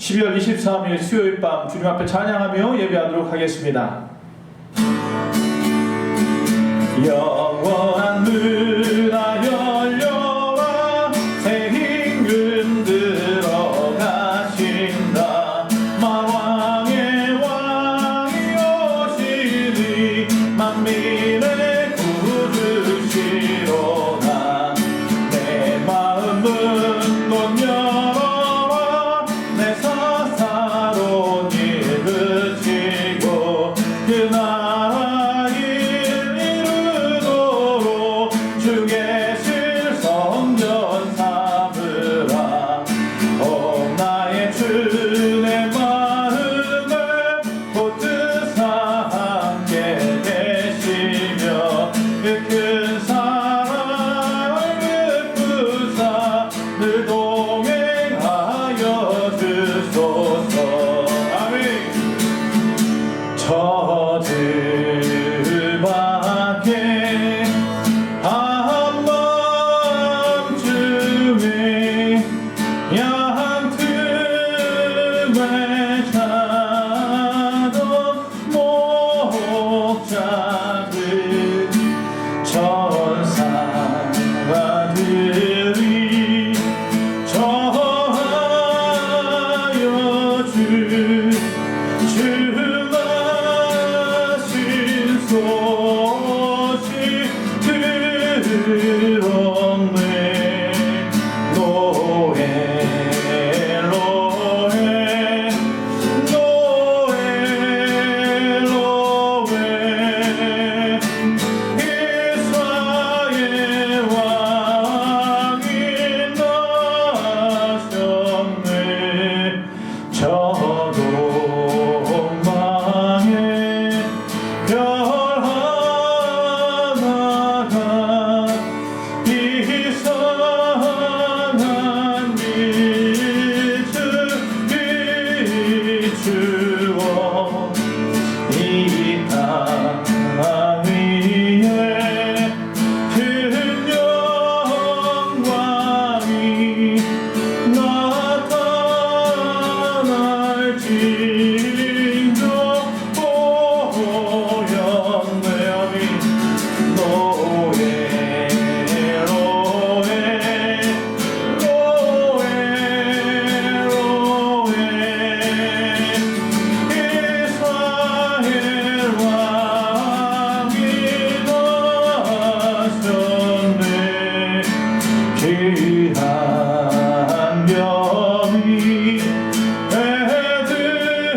12월 23일 수요일 밤 주님 앞에 찬양하며 예배하도록 하겠습니다. 영원한 문화 열려라 새 임금 들어가신다. 만왕의 왕이 오시니 만민의 구주시로다. 내 마음 문못 열어라 내 사사로 읽으시고 그 나라 이루도록 주 계실 성전 삼으라. 나의 주 내 마음을 보트사 함께 계시며 그 큰 사랑을 베푸사 늘 동행하여 주소서. 아멘. 저들 밖에 한밤중에 양 틈에 자던 목자들 천사들이 저하여 주나신 소식 들었네. 노에 로에 노에 로에 이스라엘 왕이 나셨네. 저 동방에 별 하나가 이상한 빛을 비추어 이 땅 위에 큰 영광이 나타날지도 보였네. 노에 로에 노에 로에 이스라엘 왕이 나셨네. 귀한 병이 애들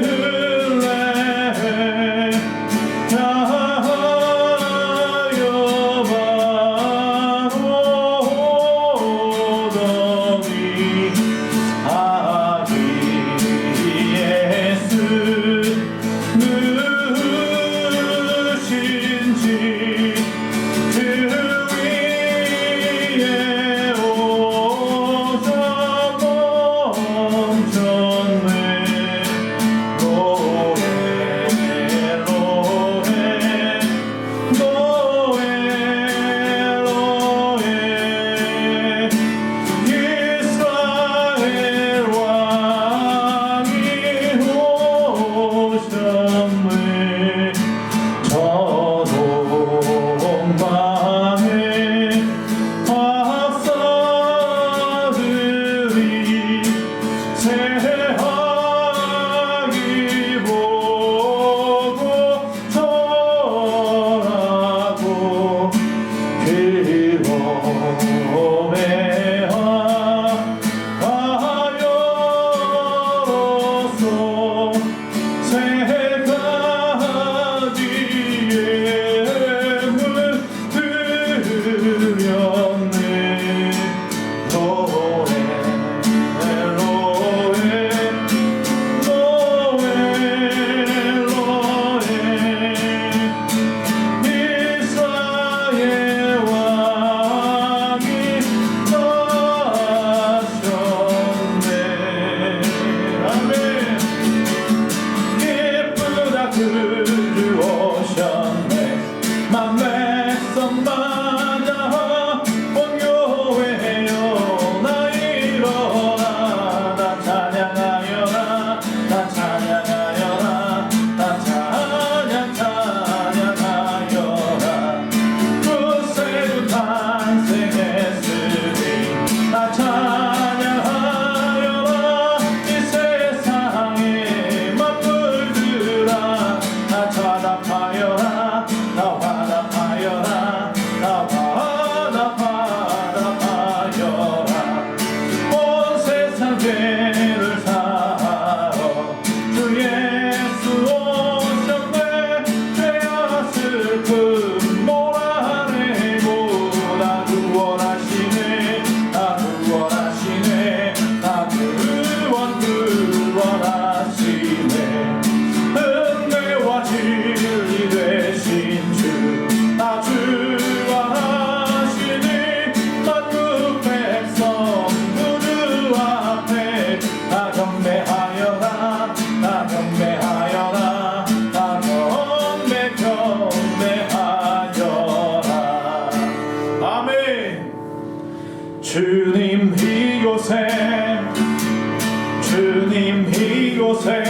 주님 이곳에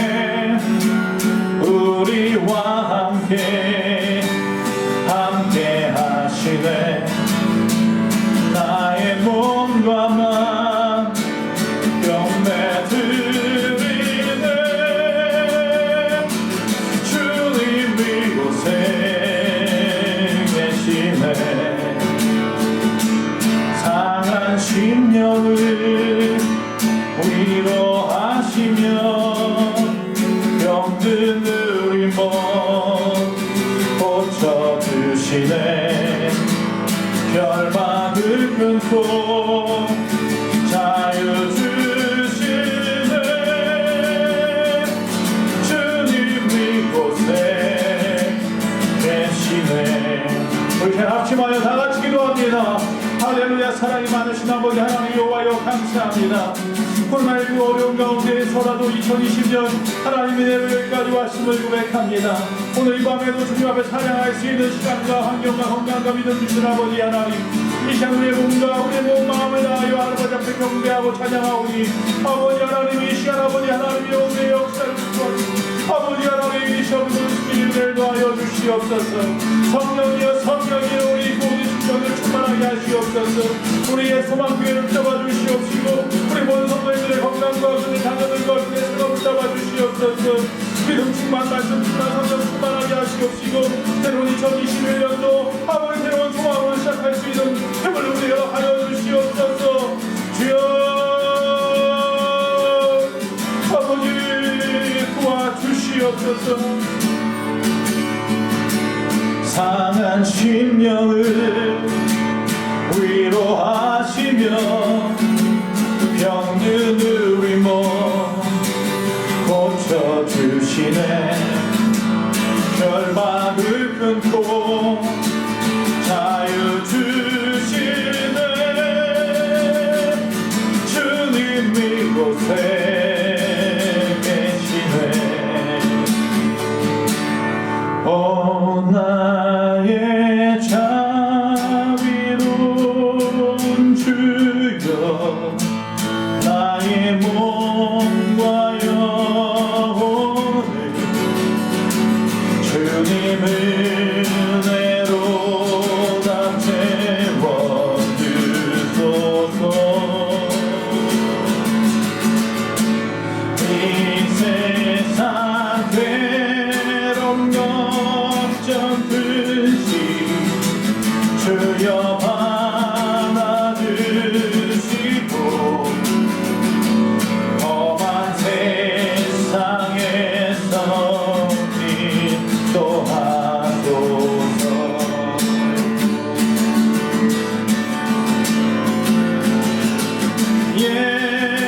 우리와 함께 하시네. 나의 몸과 맘 경배 드리네. 주님 이곳에 계시네. 상한 심령을 위로하시며 병든 우리 몸 고쳐주시네. 결박을 끊고 자유 주시네. 주님 이곳에 계시네. 우리 합심하여 다같이 기도합니다. 할렐루야. 사랑이 많으신 아버지 하나님 여호와여 감사합니다. 코로나19 어려운 가운데에서라도 2020년 하나님의 내로 여기까지 왔음을 고백합니다. 오늘 이 밤에도 주님 앞에 찬양할 수 있는 시간과 환경과 건강과 믿음 주신 아버지 하나님, 이 시간 우리의 몸과 우리의 몸 마음을 다하여 하나님 앞에 경배하고 찬양하오니 아버지 하나님, 이 시간 아버지 하나님의 오늘의 역사를 주시옵소서. 아버지 하나님, 이 시간 주님을 도하여 주시옵소서. 성령이여 성령이여 우리 모든 심령을 충만하게 하시옵소서. 우리의 소망교회를 붙잡아 주시옵시고 우리 모든 성도님들의 건강과 그의 자녀들과 그의 생업을 붙잡아 주시옵소서. 믿음 충만 말씀 충만 성령 충만하게 하시옵시고 새로운 2021년도 아버지 새로운 소망으로 시작할 수 있는 힘을 우리가 하여 주시옵소서. 주여 아버지 도와주시옵소서. 상한 심령을 위로하시며 병든 우리 몸 고쳐주시네. 결박을 끊고 자유 주시네. 주님 이곳에 계시네. 오 나의 자비로운 주여, 나의 몸과 영혼을 주님을 은혜로 다 채워주소서. 이 세상 괴로움 걱정 근심 주여 받아주시고 험한 세상에서 인도하소서. 예수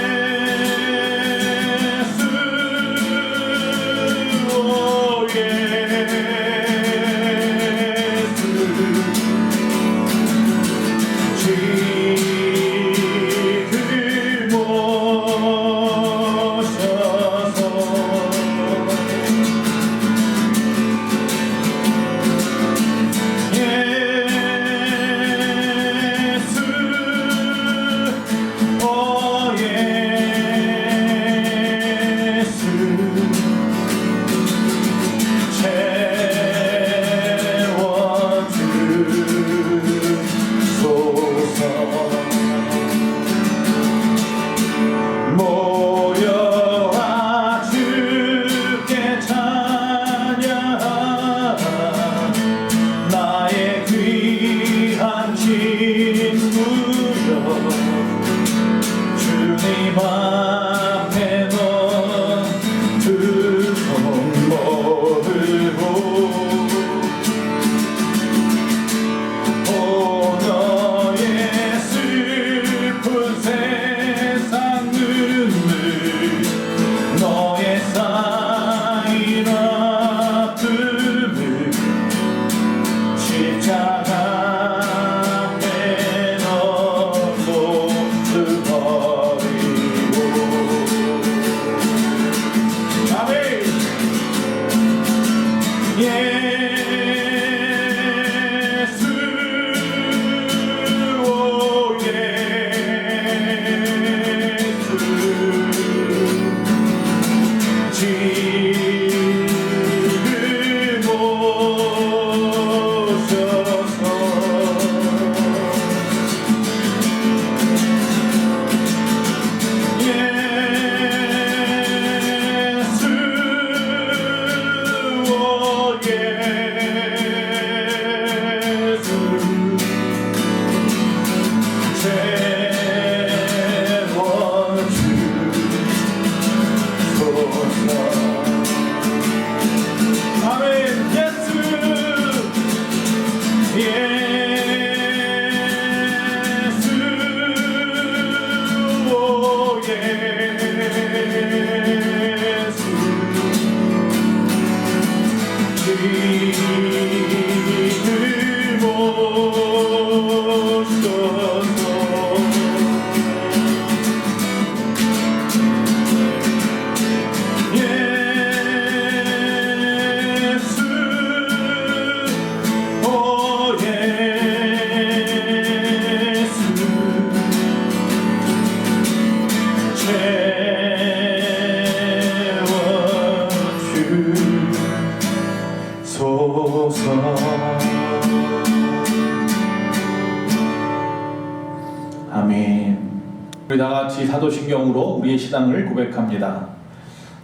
우리 다 같이 사도신경으로 우리의 신앙을 고백합니다.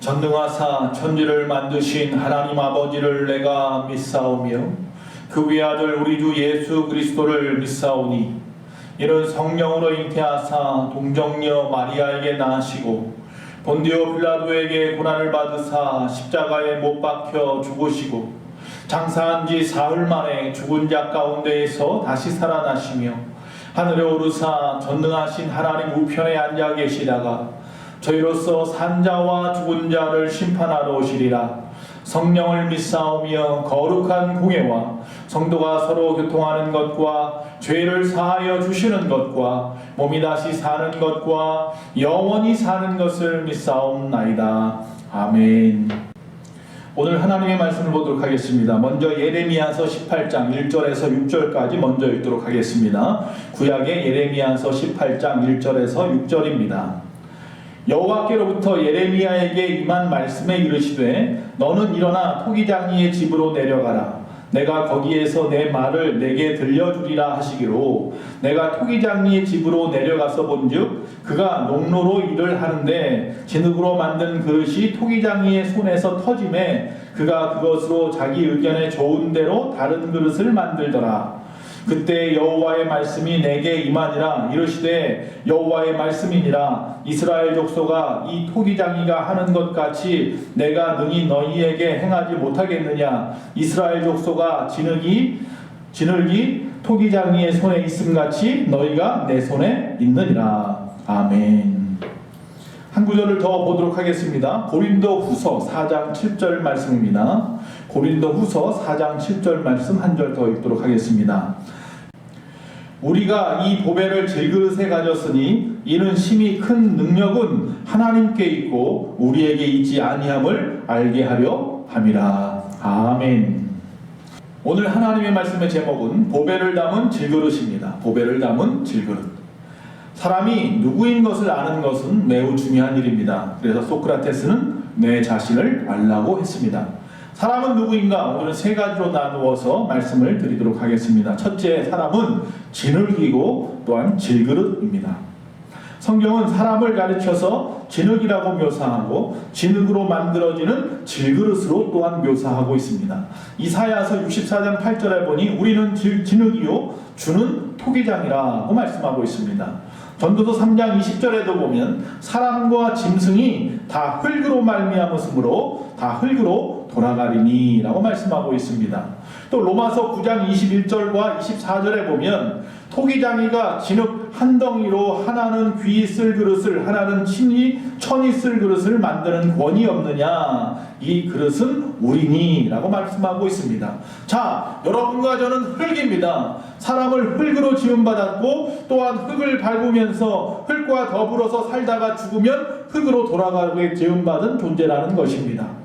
전능하사 천지를 만드신 하나님 아버지를 내가 믿사오며 그 외아들 우리 주 예수 그리스도를 믿사오니 이는 성령으로 잉태하사 동정녀 마리아에게 낳으시고 본디오 빌라도에게 고난을 받으사 십자가에 못 박혀 죽으시고 장사한 지 사흘 만에 죽은 자 가운데에서 다시 살아나시며 하늘에 오르사 전능하신 하나님 우편에 앉아 계시다가 저희로서 산자와 죽은 자를 심판하러 오시리라. 성령을 믿사오며 거룩한 공예와 성도가 서로 교통하는 것과 죄를 사하여 주시는 것과 몸이 다시 사는 것과 영원히 사는 것을 믿사옵나이다. 아멘. 오늘 하나님의 말씀을 보도록 하겠습니다. 먼저 예레미야서 18장 1절에서 6절까지 먼저 읽도록 하겠습니다. 구약의 예레미야서 18장 1절에서 6절입니다. 여호와께로부터 예레미야에게 임한 말씀에 이르시되 너는 일어나 토기장이의 집으로 내려가라. 내가 거기에서 내 말을 내게 들려주리라 하시기로 내가 토기장이의 집으로 내려가서 본즉 그가 농로로 일을 하는데 진흙으로 만든 그릇이 토기장이의 손에서 터짐에 그가 그것으로 자기 의견에 좋은 대로 다른 그릇을 만들더라. 그때 여호와의 말씀이 내게 임하니라. 이르시되 여호와의 말씀이니라. 이스라엘 족속아 이 토기장이가 하는 것 같이 내가 능히 너희에게 행하지 못하겠느냐. 이스라엘 족속아 진흙이 토기장이의 손에 있음 같이 너희가 내 손에 있느니라. 아멘. 한 구절을 더 보도록 하겠습니다. 고린도후서 4장 7절 말씀입니다. 고린도후서 4장 7절 말씀 한 절 더 읽도록 하겠습니다. 우리가 이 보배를 질그릇에 가졌으니 이는 심히 큰 능력은 하나님께 있고 우리에게 있지 아니함을 알게 하려 함이라. 아멘. 오늘 하나님의 말씀의 제목은 보배를 담은 질그릇입니다. 보배를 담은 질그릇. 사람이 누구인 것을 아는 것은 매우 중요한 일입니다. 그래서 소크라테스는 내 자신을 알라고 했습니다. 사람은 누구인가? 오늘은 세 가지로 나누어서 말씀을 드리도록 하겠습니다. 첫째, 사람은 진흙이고 또한 질그릇입니다. 성경은 사람을 가르쳐서 진흙이라고 묘사하고 진흙으로 만들어지는 질그릇으로 또한 묘사하고 있습니다. 이사야서 64장 8절에 보니 우리는 진흙이요 주는 토기장이라고 말씀하고 있습니다. 전도서 3장 20절에도 보면 사람과 짐승이 다 흙으로 말미암았으므로 다 흙으로 돌아가리니 라고 말씀하고 있습니다. 또 로마서 9장 21절과 24절에 보면 토기장이가 진흙 한 덩이로 하나는 귀 쓸 그릇을 하나는 천이 쓸 그릇을 만드는 권이 없느냐. 이 그릇은 우리니 라고 말씀하고 있습니다. 자, 여러분과 저는 흙입니다. 사람을 흙으로 지음받았고 또한 흙을 밟으면서 흙과 더불어서 살다가 죽으면 흙으로 돌아가게 지음받은 존재라는 것입니다.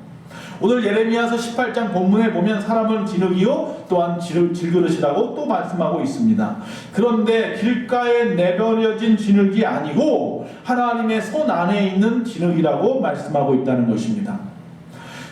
오늘 예레미야서 18장 본문에 보면 사람은 진흙이요 또한 질그릇이라고 또 말씀하고 있습니다. 그런데 길가에 내버려진 진흙이 아니고 하나님의 손 안에 있는 진흙이라고 말씀하고 있다는 것입니다.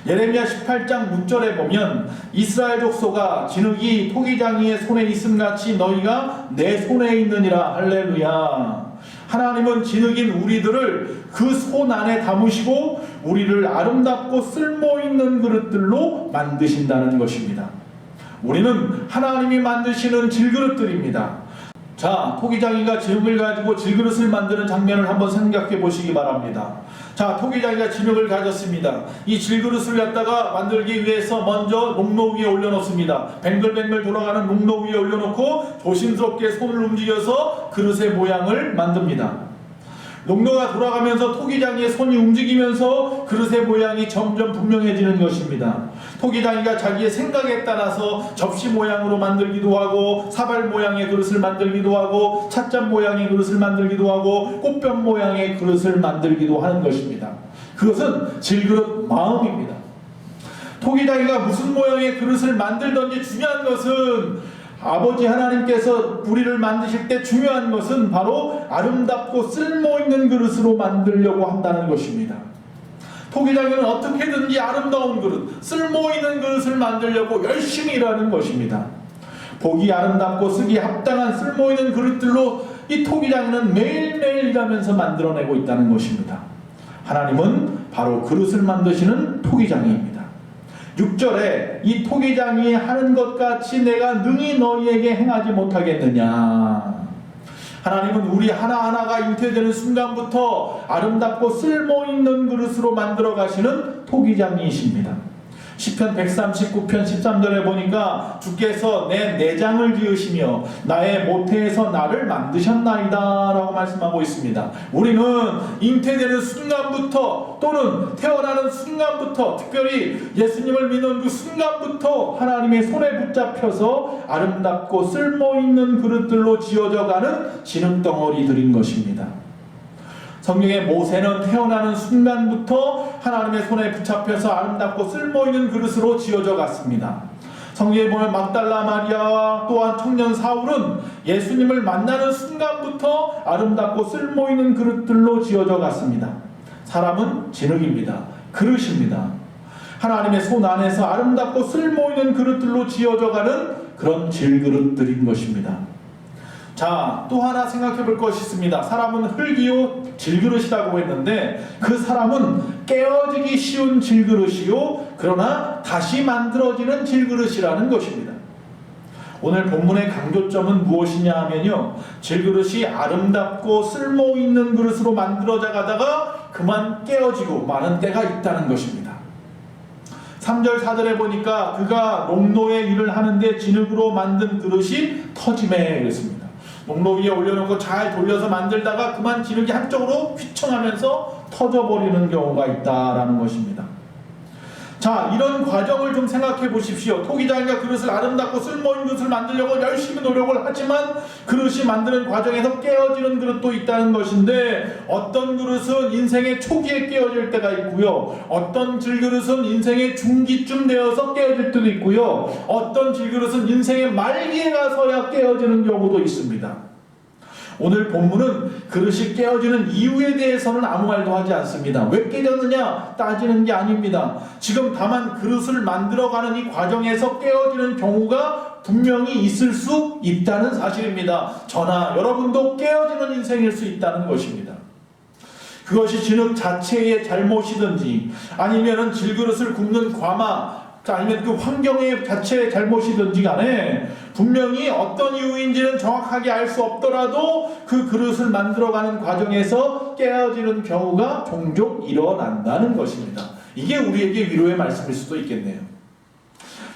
예레미야 18장 6절에 보면 이스라엘 족속아 진흙이 토기장이의 손에 있음같이 너희가 내 손에 있느니라. 할렐루야. 하나님은 진흙인 우리들을 그 손 안에 담으시고 우리를 아름답고 쓸모있는 그릇들로 만드신다는 것입니다. 우리는 하나님이 만드시는 질그릇들입니다. 자, 토기장이가 진흙을 가지고 질그릇을 만드는 장면을 한번 생각해 보시기 바랍니다. 자, 토기장이가 진흙을 가졌습니다. 이 질그릇을 갖다가 만들기 위해서 먼저 농로 위에 올려놓습니다. 뱅글뱅글 돌아가는 농로 위에 올려놓고 조심스럽게 손을 움직여서 그릇의 모양을 만듭니다. 농로가 돌아가면서 토기장이의 손이 움직이면서 그릇의 모양이 점점 분명해지는 것입니다. 토기장이가 자기의 생각에 따라서 접시 모양으로 만들기도 하고 사발 모양의 그릇을 만들기도 하고 찻잔 모양의 그릇을 만들기도 하고 꽃뱀 모양의 그릇을 만들기도 하는 것입니다. 그것은 질그릇 마음입니다. 토기장이가 무슨 모양의 그릇을 만들든지 중요한 것은 아버지 하나님께서 우리를 만드실 때 중요한 것은 바로 아름답고 쓸모있는 그릇으로 만들려고 한다는 것입니다. 토기장이는 어떻게든지 아름다운 그릇, 쓸모있는 그릇을 만들려고 열심히 일하는 것입니다. 보기 아름답고 쓰기 합당한 쓸모있는 그릇들로 이 토기장이는 매일매일 일하면서 만들어내고 있다는 것입니다. 하나님은 바로 그릇을 만드시는 토기장이입니다. 6절에 이 토기장이 하는 것 같이 내가 능히 너희에게 행하지 못하겠느냐. 하나님은 우리 하나하나가 잉태되는 순간부터 아름답고 쓸모있는 그릇으로 만들어 가시는 토기장이십니다. 시편 139편 13절에 보니까 주께서 내 내장을 지으시며 나의 모태에서 나를 만드셨나이다 라고 말씀하고 있습니다. 우리는 잉태되는 순간부터 또는 태어나는 순간부터, 특별히 예수님을 믿는 그 순간부터 하나님의 손에 붙잡혀서 아름답고 쓸모있는 그릇들로 지어져 가는 진흙덩어리들인 것입니다. 성경에 모세는 태어나는 순간부터 하나님의 손에 붙잡혀서 아름답고 쓸모있는 그릇으로 지어져 갔습니다. 성경에 보면 막달라 마리아와 또한 청년 사울은 예수님을 만나는 순간부터 아름답고 쓸모있는 그릇들로 지어져 갔습니다. 사람은 진흙입니다. 그릇입니다. 하나님의 손 안에서 아름답고 쓸모있는 그릇들로 지어져 가는 그런 질그릇들인 것입니다. 자, 또 하나 생각해 볼 것이 있습니다. 사람은 흙이요 질그릇이라고 했는데 그 사람은 깨어지기 쉬운 질그릇이요 그러나 다시 만들어지는 질그릇이라는 것입니다. 오늘 본문의 강조점은 무엇이냐 하면요, 질그릇이 아름답고 쓸모있는 그릇으로 만들어져 가다가 그만 깨어지고 마는 때가 있다는 것입니다. 3절 4절에 보니까 그가 농로에 일을 하는데 진흙으로 만든 그릇이 터지매 그랬습니다. 농로 위에 올려놓고 잘 돌려서 만들다가 그만 진흙이 한쪽으로 휘청하면서 터져버리는 경우가 있다라는 것입니다. 자, 이런 과정을 좀 생각해 보십시오. 토기장이가 그릇을 아름답고 쓸모있는 그릇을 만들려고 열심히 노력을 하지만 그릇이 만드는 과정에서 깨어지는 그릇도 있다는 것인데, 어떤 그릇은 인생의 초기에 깨어질 때가 있고요, 어떤 질그릇은 인생의 중기쯤 되어서 깨어질 때도 있고요, 어떤 질그릇은 인생의 말기에 가서야 깨어지는 경우도 있습니다. 오늘 본문은 그릇이 깨어지는 이유에 대해서는 아무 말도 하지 않습니다. 왜 깨졌느냐 따지는 게 아닙니다. 지금 다만 그릇을 만들어가는 이 과정에서 깨어지는 경우가 분명히 있을 수 있다는 사실입니다. 저나 여러분도 깨어지는 인생일 수 있다는 것입니다. 그것이 진흙 자체의 잘못이든지 아니면은 질그릇을 굽는 과마 아니면 그 환경의 자체의 잘못이든지 간에 분명히 어떤 이유인지는 정확하게 알 수 없더라도 그 그릇을 만들어가는 과정에서 깨어지는 경우가 종종 일어난다는 것입니다. 이게 우리에게 위로의 말씀일 수도 있겠네요.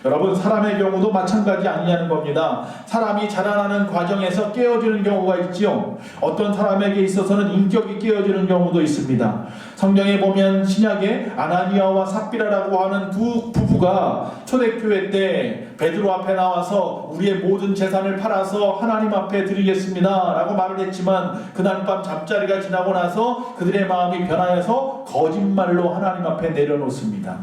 여러분, 사람의 경우도 마찬가지 아니냐는 겁니다. 사람이 자라나는 과정에서 깨어지는 경우가 있지요. 어떤 사람에게 있어서는 인격이 깨어지는 경우도 있습니다. 성경에 보면 신약에 아나니아와 삽비라라고 하는 두 부부가 초대교회 때 베드로 앞에 나와서 우리의 모든 재산을 팔아서 하나님 앞에 드리겠습니다 라고 말을 했지만 그날 밤 잠자리가 지나고 나서 그들의 마음이 변하여서 거짓말로 하나님 앞에 내려놓습니다.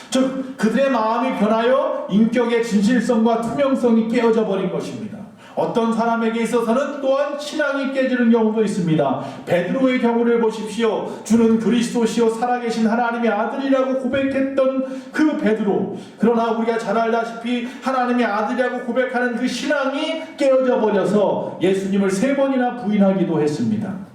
즉 그들의 마음이 변하여 인격의 진실성과 투명성이 깨어져 버린 것입니다. 어떤 사람에게 있어서는 또한 신앙이 깨지는 경우도 있습니다. 베드로의 경우를 보십시오. 주는 그리스도시요 살아계신 하나님의 아들이라고 고백했던 그 베드로, 그러나 우리가 잘 알다시피 하나님의 아들이라고 고백하는 그 신앙이 깨어져 버려서 예수님을 3번이나 부인하기도 했습니다.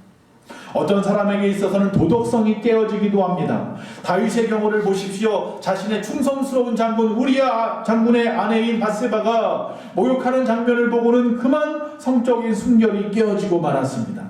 어떤 사람에게 있어서는 도덕성이 깨어지기도 합니다. 다윗의 경우를 보십시오. 자신의 충성스러운 장군 우리야 장군의 아내인 밧세바가 모욕하는 장면을 보고는 그만 성적인 순결이 깨어지고 말았습니다.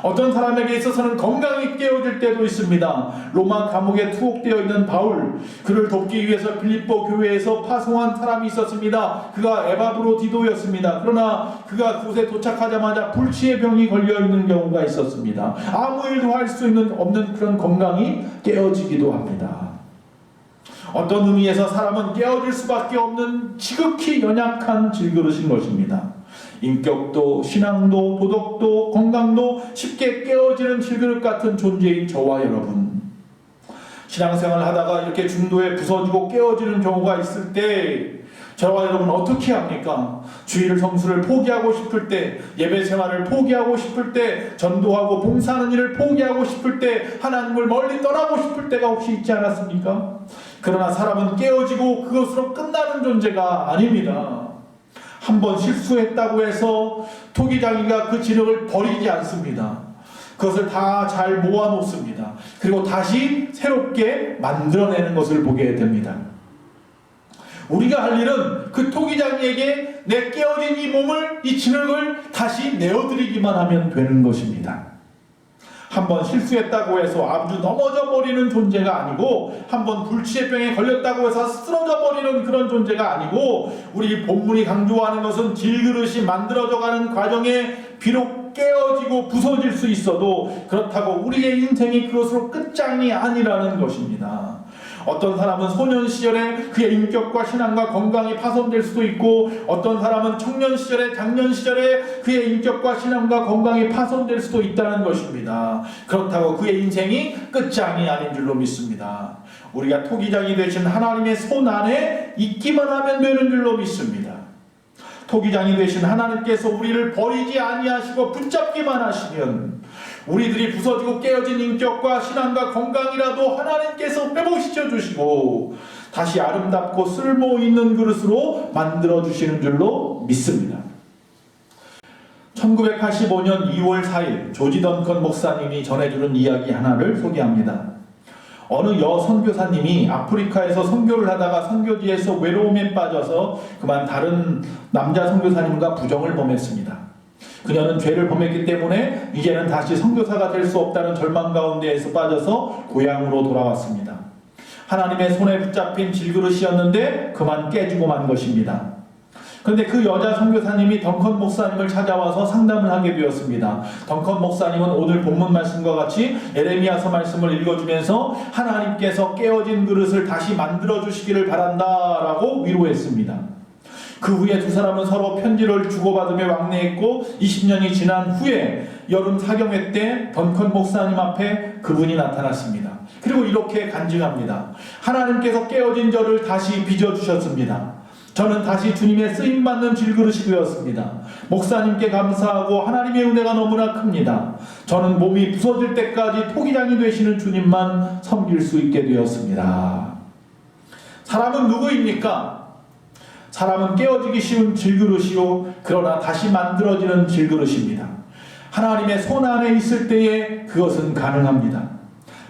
어떤 사람에게 있어서는 건강이 깨어질 때도 있습니다. 로마 감옥에 투옥되어 있는 바울, 그를 돕기 위해서 빌립보 교회에서 파송한 사람이 있었습니다. 그가 에바브로디도였습니다. 그러나 그가 그곳에 도착하자마자 불치의 병이 걸려있는 경우가 있었습니다. 아무 일도 할 수 없는 그런 건강이 깨어지기도 합니다. 어떤 의미에서 사람은 깨어질 수밖에 없는 지극히 연약한 질그릇인 것입니다. 인격도 신앙도 도덕도 건강도 쉽게 깨어지는 질그릇 같은 존재인 저와 여러분, 신앙생활을 하다가 이렇게 중도에 부서지고 깨어지는 경우가 있을 때 저와 여러분 어떻게 합니까? 주일 성수를 포기하고 싶을 때, 예배 생활을 포기하고 싶을 때, 전도하고 봉사하는 일을 포기하고 싶을 때, 하나님을 멀리 떠나고 싶을 때가 혹시 있지 않았습니까? 그러나 사람은 깨어지고 그것으로 끝나는 존재가 아닙니다. 한번 실수했다고 해서 토기장이가 그 진흙을 버리지 않습니다. 그것을 다 잘 모아놓습니다. 그리고 다시 새롭게 만들어내는 것을 보게 됩니다. 우리가 할 일은 그 토기장이에게 내 깨어진 이 몸을, 이 진흙을 다시 내어드리기만 하면 되는 것입니다. 한번 실수했다고 해서 아주 넘어져 버리는 존재가 아니고, 한번 불치의 병에 걸렸다고 해서 쓰러져 버리는 그런 존재가 아니고, 우리 본문이 강조하는 것은 질그릇이 만들어져 가는 과정에 비록 깨어지고 부서질 수 있어도 그렇다고 우리의 인생이 그것으로 끝장이 아니라는 것입니다. 어떤 사람은 소년 시절에 그의 인격과 신앙과 건강이 파손될 수도 있고, 어떤 사람은 청년 시절에, 장년 시절에 그의 인격과 신앙과 건강이 파손될 수도 있다는 것입니다. 그렇다고 그의 인생이 끝장이 아닌 줄로 믿습니다. 우리가 토기장이 되신 하나님의 손 안에 있기만 하면 되는 줄로 믿습니다. 토기장이 되신 하나님께서 우리를 버리지 아니하시고 붙잡기만 하시면 우리들이 부서지고 깨어진 인격과 신앙과 건강이라도 하나님께서 빼보시쳐 주시고 다시 아름답고 쓸모있는 그릇으로 만들어 주시는 줄로 믿습니다. 1985년 2월 4일 조지 던컨 목사님이 전해주는 이야기 하나를 소개합니다. 어느 선교사님이 아프리카에서 선교를 하다가 선교지에서 외로움에 빠져서 그만 다른 남자 선교사님과 부정을 범했습니다. 그녀는 죄를 범했기 때문에 이제는 다시 선교사가 될 수 없다는 절망 가운데에서 빠져서 고향으로 돌아왔습니다. 하나님의 손에 붙잡힌 질그릇이었는데 그만 깨지고 만 것입니다. 그런데 그 여자 선교사님이 던컨 목사님을 찾아와서 상담을 하게 되었습니다. 던컨 목사님은 오늘 본문 말씀과 같이 에레미야서 말씀을 읽어주면서 하나님께서 깨어진 그릇을 다시 만들어주시기를 바란다라고 위로했습니다. 그 후에 두 사람은 서로 편지를 주고받으며 왕래했고 20년이 지난 후에 여름 사경회 때 던컨 목사님 앞에 그분이 나타났습니다. 그리고 이렇게 간증합니다. 하나님께서 깨어진 저를 다시 빚어주셨습니다. 저는 다시 주님의 쓰임받는 질그릇이 되었습니다. 목사님께 감사하고 하나님의 은혜가 너무나 큽니다. 저는 몸이 부서질 때까지 토기장이 되시는 주님만 섬길 수 있게 되었습니다. 사람은 누구입니까? 사람은 깨어지기 쉬운 질그릇이요 그러나 다시 만들어지는 질그릇입니다. 하나님의 손 안에 있을 때에 그것은 가능합니다.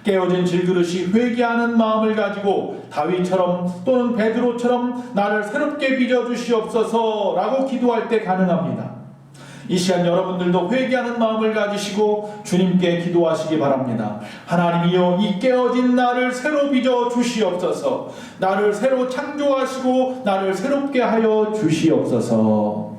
깨어진 질그릇이 회개하는 마음을 가지고 다윗처럼 또는 베드로처럼 나를 새롭게 빚어주시옵소서 라고 기도할 때 가능합니다. 이 시간 여러분들도 회개하는 마음을 가지시고 주님께 기도하시기 바랍니다. 하나님이여 이 깨어진 나를 새로 빚어주시옵소서. 나를 새로 창조하시고 나를 새롭게 하여 주시옵소서.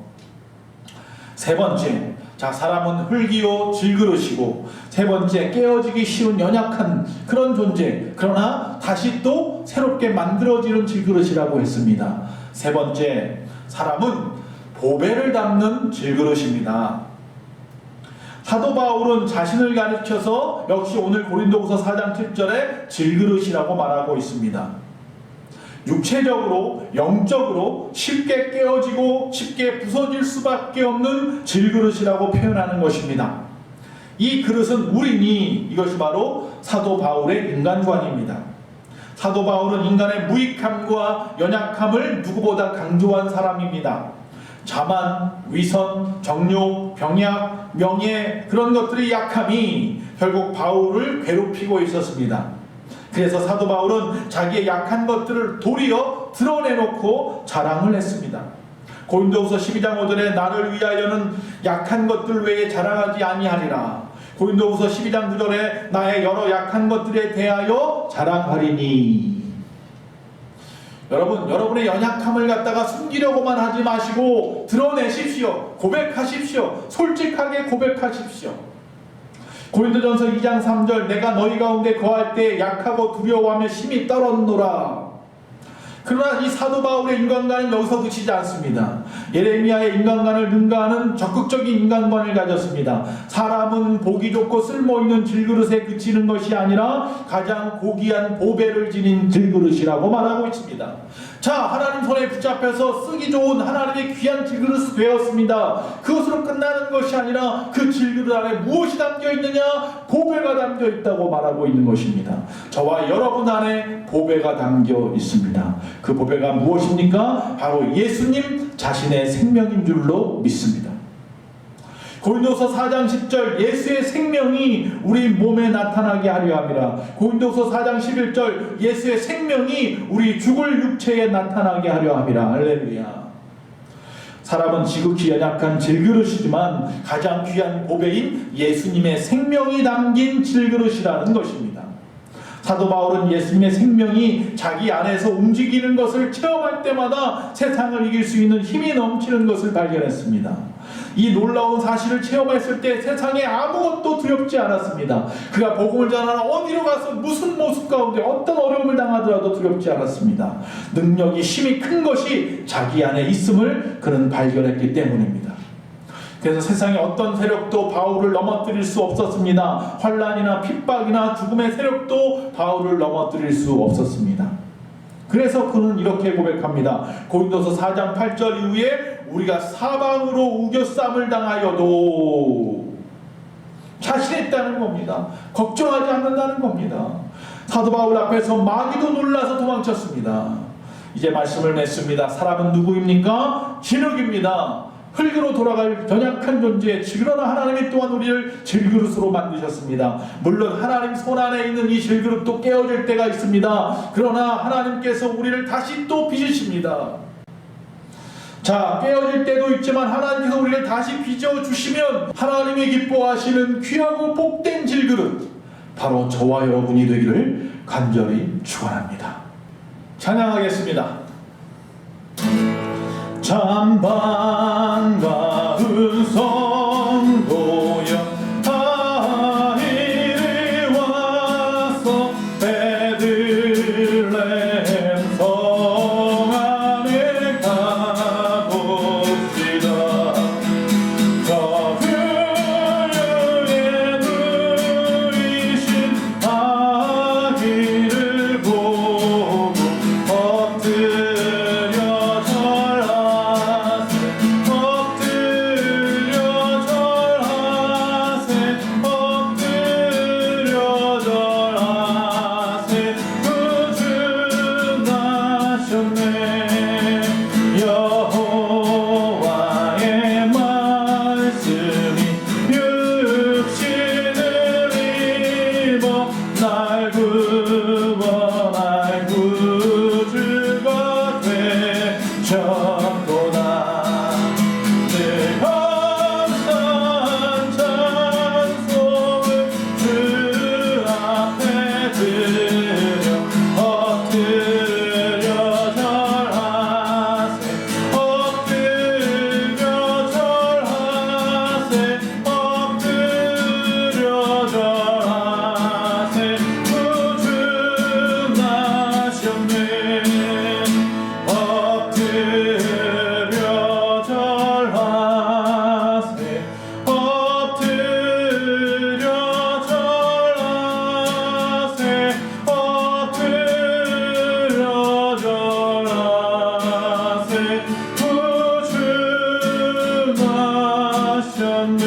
세 번째, 사람은 흙이요 질그릇이고, 세 번째 깨어지기 쉬운 연약한 그런 존재, 그러나 다시 또 새롭게 만들어지는 질그릇이라고 했습니다. 세 번째, 사람은 보배를 담는 질그릇입니다. 사도 바울은 자신을 가르쳐서 역시 오늘 고린도후서 4장 7절에 질그릇이라고 말하고 있습니다. 육체적으로, 영적으로 쉽게 깨어지고 쉽게 부서질 수밖에 없는 질그릇이라고 표현하는 것입니다. 이 그릇은 우리니, 이것이 바로 사도 바울의 인간관입니다. 사도 바울은 인간의 무익함과 연약함을 누구보다 강조한 사람입니다. 자만, 위선, 정욕, 병약, 명예, 그런 것들의 약함이 결국 바울을 괴롭히고 있었습니다. 그래서 사도 바울은 자기의 약한 것들을 도리어 드러내놓고 자랑을 했습니다. 고린도후서 12장 5절에 나를 위하여는 약한 것들 외에 자랑하지 아니하리라. 고린도후서 12장 9절에 나의 여러 약한 것들에 대하여 자랑하리니. 여러분의 연약함을 갖다가 숨기려고만 하지 마시고 드러내십시오. 고백하십시오. 솔직하게 고백하십시오. 고린도전서 2장 3절 내가 너희 가운데 거할 때 약하고 두려워하며 심히 떨었노라. 그러나 이 사도 바울의 인간관은 여기서 그치지 않습니다. 예레미야의 인간관을 능가하는 적극적인 인간관을 가졌습니다. 사람은 보기 좋고 쓸모있는 질그릇에 그치는 것이 아니라 가장 고귀한 보배를 지닌 질그릇이라고 말하고 있습니다. 자, 하나님 손에 붙잡혀서 쓰기 좋은 하나님의 귀한 질그릇이 되었습니다. 그것으로 끝나는 것이 아니라 그 질그릇 안에 무엇이 담겨 있느냐? 보배가 담겨 있다고 말하고 있는 것입니다. 저와 여러분 안에 보배가 담겨 있습니다. 그 보배가 무엇입니까? 바로 예수님 자신의 생명인 줄로 믿습니다. 고린도서 4장 10절 예수의 생명이 우리 몸에 나타나게 하려 함이라. 고린도서 4장 11절 예수의 생명이 우리 죽을 육체에 나타나게 하려 함이라. 할렐루야. 사람은 지극히 연약한 질그릇이지만 가장 귀한 보배인 예수님의 생명이 담긴 질그릇이라는 것입니다. 사도 바울은 예수님의 생명이 자기 안에서 움직이는 것을 체험할 때마다 세상을 이길 수 있는 힘이 넘치는 것을 발견했습니다. 이 놀라운 사실을 체험했을 때 세상에 아무것도 두렵지 않았습니다. 그가 복음을 전하러 어디로 가서 무슨 모습 가운데 어떤 어려움을 당하더라도 두렵지 않았습니다. 능력이 힘이 큰 것이 자기 안에 있음을 그는 발견했기 때문입니다. 그래서 세상의 어떤 세력도 바울을 넘어뜨릴 수 없었습니다. 환난이나 핍박이나 죽음의 세력도 바울을 넘어뜨릴 수 없었습니다. 그래서 그는 이렇게 고백합니다. 고린도서 4장 8절 이후에 우리가 사방으로 우겨쌈을 당하여도 자신있다는 겁니다. 걱정하지 않는다는 겁니다. 사도 바울 앞에서 마귀도 놀라서 도망쳤습니다. 이제 말씀을 맺습니다. 사람은 누구입니까? 진흙입니다. 흙으로 돌아갈 연약한 존재. 그러나 하나님이 또한 우리를 질그릇으로 만드셨습니다. 물론 하나님 손 안에 있는 이 질그릇도 깨어질 때가 있습니다. 그러나 하나님께서 우리를 다시 또 빚으십니다. 자, 깨어질 때도 있지만 하나님께서 우리를 다시 빚어주시면 하나님이 기뻐하시는 귀하고 복된 질그릇, 바로 저와 여러분이 되기를 간절히 축원합니다. 찬양하겠습니다. 참 반가운 성도여, 다 이리 와서 베들레헴 성 안에 가봅시다. 저주에 누리신 아기를 보고 엎드려 절하세, 엎드려 절하세, 엎드려 절하세. 구주 나셨네. 여호와의 말씀이 육신을 입어 날 구원할 구주가 되셨도다. 늘 감사한 찬송을 주 앞에 드려 엎드려 절하세, 엎드려 절하세, 엎드려 절하세. 구주 나셨네. 엎드려 절하세, 엎드려 절하세, 엎드려 절하세. 구주 나셨네.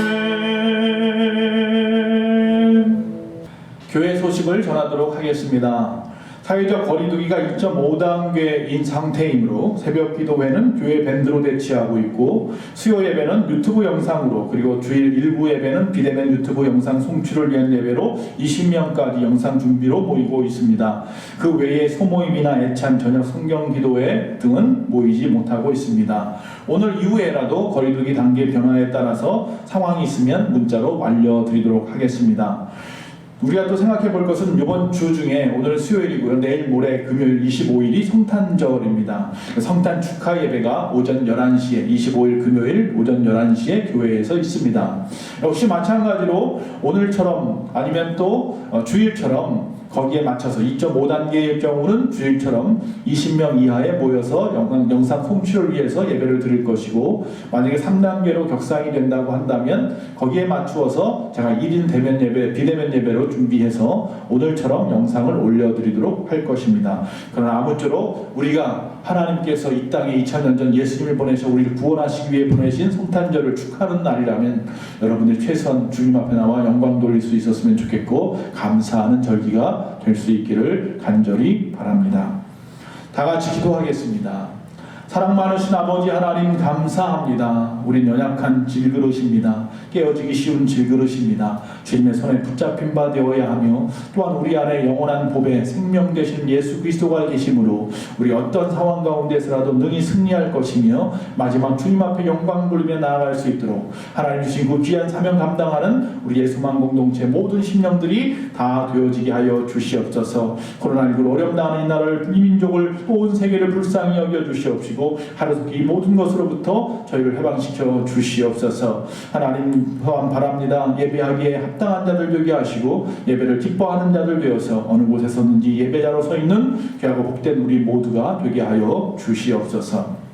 교회 소식을 전하도록 하겠습니다. 사회적 거리두기가 2.5단계인 상태이므로 새벽 기도회는 교회 밴드로 대치하고 있고, 수요 예배는 유튜브 영상으로, 그리고 주일 일부 예배는 비대면 유튜브 영상 송출을 위한 예배로 20명까지 영상 준비로 모이고 있습니다. 그 외에 소모임이나 애찬, 저녁 성경 기도회 등은 모이지 못하고 있습니다. 오늘 이후에라도 거리두기 단계 변화에 따라서 상황이 있으면 문자로 알려드리도록 하겠습니다. 우리가 또 생각해 볼 것은 이번 주 중에 오늘 수요일이고요. 내일 모레 금요일 25일이 성탄절입니다. 성탄 축하 예배가 오전 11시에 25일 금요일 오전 11시에 교회에서 있습니다. 역시 마찬가지로 오늘처럼 아니면 또 주일처럼 거기에 맞춰서 2.5단계일 경우는 주일처럼 20명 이하에 모여서 영상 송출을 위해서 예배를 드릴 것이고, 만약에 3단계로 격상이 된다고 한다면 거기에 맞추어서 제가 1인 대면 예배, 비대면 예배로 준비해서 오늘처럼 영상을 올려드리도록 할 것입니다. 그러나 아무쪼록 우리가 하나님께서 이 땅에 2000년 전 예수님을 보내셔 우리를 구원하시기 위해 보내신 성탄절을 축하하는 날이라면 여러분들이 최소한 주님 앞에 나와 영광 돌릴 수 있었으면 좋겠고, 감사하는 절기가 될 수 있기를 간절히 바랍니다. 다 같이 기도하겠습니다. 사랑 많으신 아버지 하나님 감사합니다. 우린 연약한 질그릇입니다. 깨어지기 쉬운 질그릇입니다. 주님의 손에 붙잡힌 바 되어야 하며 또한 우리 안에 영원한 복의 생명 되신 예수 그리스도가 계심으로 우리 어떤 상황 가운데서라도 능히 승리할 것이며 마지막 주님 앞에 영광 돌리며 나아갈 수 있도록 하나님 주신 그 귀한 사명 감당하는 우리 예수만 공동체 모든 심령들이 다 되어지게 하여 주시옵소서. 코로나19로 어려움 당하는 이 나라를, 이 민족을, 온 세계를 불쌍히 여겨 주시옵시고 하루속히 이 모든 것으로부터 저희를 해방시켜 주시옵소서. 하나님 또한 바랍니다. 예배하기에 합당한 자들 되게 하시고 예배를 기뻐하는 자들 되어서 어느 곳에서든지 예배자로 서 있는 귀하고 복된 우리 모두가 되게 하여 주시옵소서.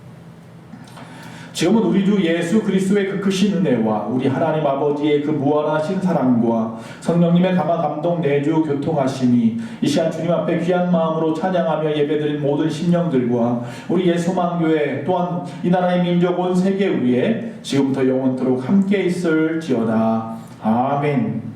지금은 우리 주 예수 그리스도의 그 크신 은혜와 우리 하나님 아버지의 그 무한하신 사랑과 성령님의 감화 감동 내주 교통하심이 이 시간 주님 앞에 귀한 마음으로 찬양하며 예배드린 모든 심령들과 우리 예수만교회 또한 이 나라의 민족 온 세계 위에 지금부터 영원토록 함께 있을지어다. 아멘.